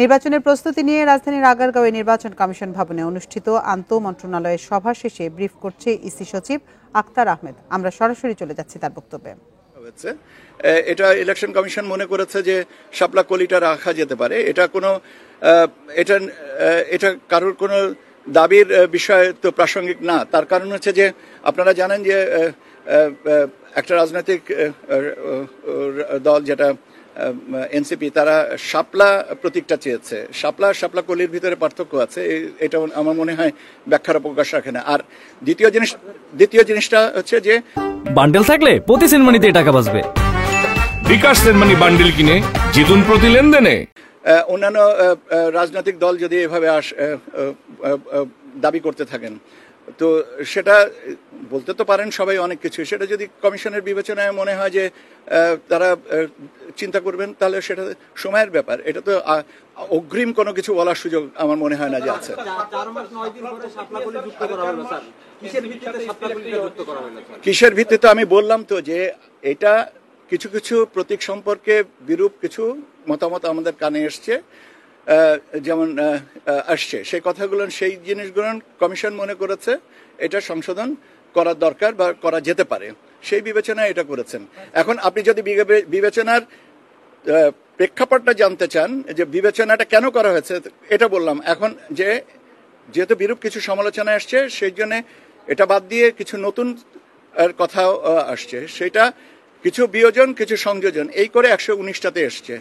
নির্বাচনের প্রস্তুতি নিয়ে রাজধানীর আগারগাঁওয়ে নির্বাচন কমিশন ভবনে অনুষ্ঠিত আন্তঃমন্ত্রণালয়ের সভা শেষে ব্রিফ করছে ইসি সচিব আক্তার আহমেদ। আমরা সরাসরি চলে যাচ্ছি তার বক্তব্যে। এটা ইলেকশন কমিশন মনে করেছে যে শাপলা কলিটা রাখা যেতে পারে। এটা কারোর কোনো দাবির বিষয় তো প্রাসঙ্গিক না। তার কারণ হচ্ছে যে আপনারা জানেন যে একটা রাজনৈতিক দল যেটা এনসিপি, তারা শাপলা প্রতীকটা চেয়েছে। শাপলা কলির ভিতরে পার্থক্য আছে, এটা আমার মনে হয় ব্যাখ্যার অবকাশ রাখে না। আর দ্বিতীয় জিনিসটা হচ্ছে যে বান্ডেল থাকলে প্রতি সেনমানিতে টাকা বাঁচবে। বিকাশ সেনমানি বান্ডেল কিনে জিতুন প্রতি লেনদেনে। অন্যান্য রাজনৈতিক দল যদি এভাবে দাবি করতে থাকেন, তো সেটা বলতে তো পারেন সবাই অনেক কিছু। সেটা যদি কমিশনের বিবেচনায় মনে হয় যে তারা চিন্তা করবেন, তাহলে সেটা সময়ের ব্যাপার। এটা তো অগ্রিম কোনো কিছু বলার সুযোগ আমার মনে হয় না যে আছে। কিসের ভিত্তিতে আমি বললাম তো যে এটা কিছু কিছু প্রতীক সম্পর্কে বিরূপ কিছু মতামত আমাদের কানে এসছে, যেমন আসছে সেই কথাগুলো, সেই জিনিসগুলো কমিশন মনে করেছে এটা সংশোধন করার দরকার বা করা যেতে পারে, সেই বিবেচনায় এটা করেছেন। এখন আপনি যদি বিবেচনার প্রেক্ষাপটটা জানতে চান যে বিবেচনাটা কেন করা হয়েছে, এটা বললাম। এখন যেহেতু বিরূপ কিছু সমালোচনা আসছে, সেই জন্য এটা বাদ দিয়ে কিছু নতুন কথাও আসছে, সেটা কিছু বিয়োজন কিছু সংযোজন এই করে 119টাতে এসছে।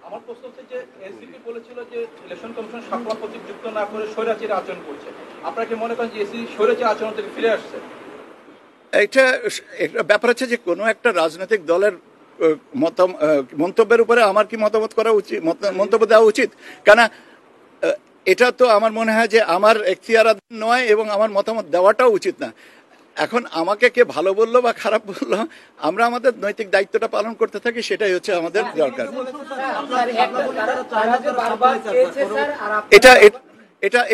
আমার প্রশ্ন হচ্ছে যে এনসিপি বলেছিল যে ইলেকশন কমিশন শাপলা প্রতীক যুক্ত না করে স্বৈরাচারী আচরণ করছে। আপনারা কি মনে করেন যে এসি স্বৈরাচারী আচরণ থেকে ফিরে আসছে? এটা ব্যাপার হচ্ছে যে কোনো একটা রাজনৈতিক দলের মন্তব্যের উপরে আমার কি মতামত করা উচিত, মন্তব্য দেওয়া উচিত? কেন এটা তো আমার মনে হয় যে আমার এখতিয়ারাধীন নয় এবং আমার মতামত দেওয়াটাও উচিত না। এখন আমাকে কে ভালো বললো বা খারাপ বললো, আমরা আমাদের নৈতিক দায়িত্বটা পালন করতে থাকি, সেটাই হচ্ছে আমাদের দরকার।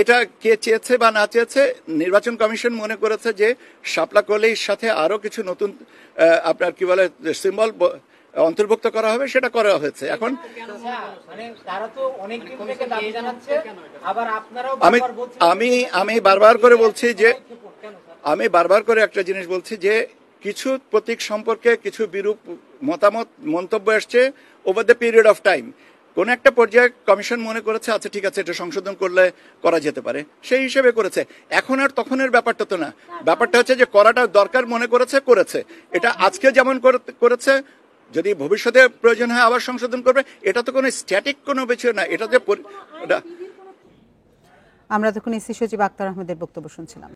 এটা কে চেয়েছে বা না চেয়েছে, নির্বাচন কমিশন মনে করেছে যে শাপলা কলির সাথে আরো কিছু নতুন আপনার কি বলে সিম্বল অন্তর্ভুক্ত করা হবে, সেটা করা হয়েছে। এখন আমি বারবার করে বলছি যে বারবার করে একটা জিনিস বলছি যে কিছু প্রতীক সম্পর্কে কিছু বিরূপ মন্তব্য আসছে over the period of time. কোন একটা পর্যায়ে কমিশন মনে করেছে আচ্ছা ঠিক আছে, এটা সংশোধন করলে করা যেতে পারে, সেই হিসেবে করেছে। এখন আর তখনের ব্যাপারটা তো না, ব্যাপারটা হচ্ছে যে করাটা দরকার মনে করেছে। এটা আজকে যেমন করেছে, যদি ভবিষ্যতে প্রয়োজন হয় আবার সংশোধন করবে। এটা তো কোনো স্ট্যাটিক কোনো বিষয় না, এটা যে আমরা তখন ইসি সচিব আক্তার আহমেদের বক্তব্য শুনছিলাম।